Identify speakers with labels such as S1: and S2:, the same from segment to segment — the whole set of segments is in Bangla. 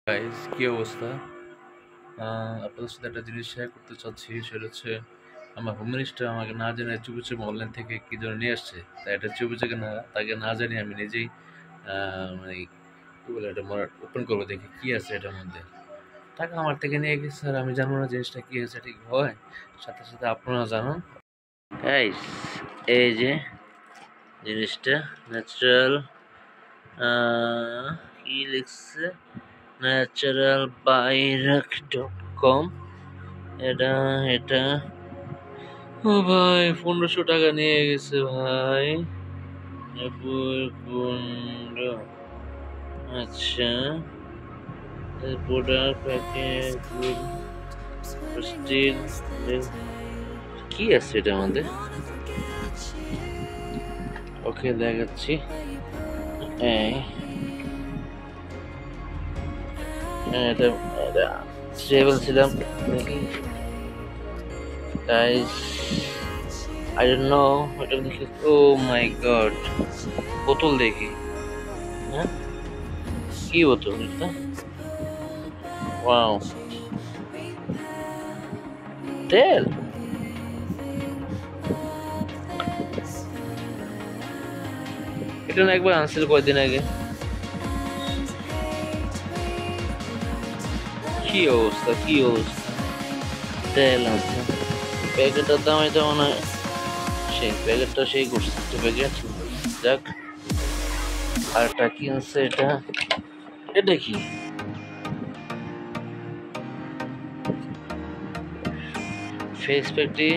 S1: গাইস, কি অবস্থা? আপনাদের সাথে একটা জিনিস শেয়ার করতে চাচ্ছি। সেটা হচ্ছে আমার হোম মিনিস্টার আমাকে না জানিয়ে চুপি চুপি অনলাইন থেকে কি যেন নিয়ে আসছে। তাই এটা চুপি চুপি তাকে না জানিয়ে আমি নিজেই মানে কি বলে এটা ওপেন করবো, দেখি কি আছে এটার মধ্যে। টাকা আমার থেকে নিয়ে গেছে আর আমি জানবো না জিনিসটা কি আছে, ঠিক হয়? সাথে সাথে আপনারা জানান। গাইস, এই যে জিনিসটা ন্যাচারাল, কি লিখছে, naturalbayrak.com। এটা এটা ও ভাই, 1500 টাকা নিয়ে গেছে ভাই। আচ্ছা, প্রোডাক্ট প্যাকেজ স্টিল কি আছে এটা আমাদের? ওকে, দেখাচ্ছি। এই এটা ছিলাম দেখি গাইস, I don't know এটা দেখি। ও মাই গড, বোতল দেখি। হ্যাঁ, কি বোতল এটা? ওয়াও, তেল। এটা না একবার আনছিল কয়েকদিন আগে। কি অবস্থা, কি অবস্থা! তেল আছে, প্যাকেটের দাম এটা মনে হয় সেই প্যাকেটটা সেই করছে প্যাকেট। যাক, আরেকটা কি আছে এটা? এটা কি? ফেস প্যাকটি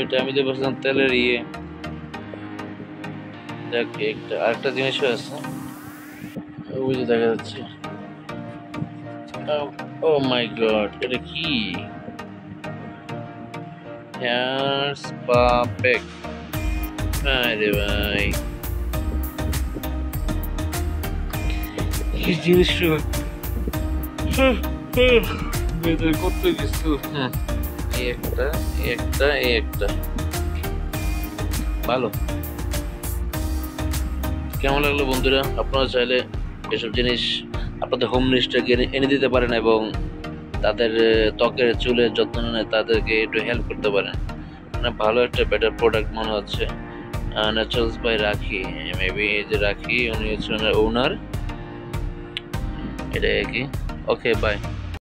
S1: এটা আমি তো বলছিলাম তেলের ইয়ে। দেখ, একটা আরেকটা জিনিসও আছে, ওই যে দেখা যাচ্ছে। ও মাই গড, এটা কি? Hair spa pack. আরে ভাই, কি জিনিস কত কিছু। এই একটা, এই একটা, এই একটা। ভালো। কেমন লাগলো বন্ধুরা? আপনারা চাইলে এসব জিনিস আপনাদের হোম মিনিস্টারকে এনে দিতে পারেন এবং তাদের ত্বকের চুলের যত্ন নেয় তাদেরকে একটু হেল্প করতে পারেন। মানে ভালো একটা বেটার প্রোডাক্ট মনে হচ্ছে। ন্যাচারালস বাই রাখি, মেবি এই যে রাখি, উনি হচ্ছেন ওনার। এটা কি? ওকে, বাই।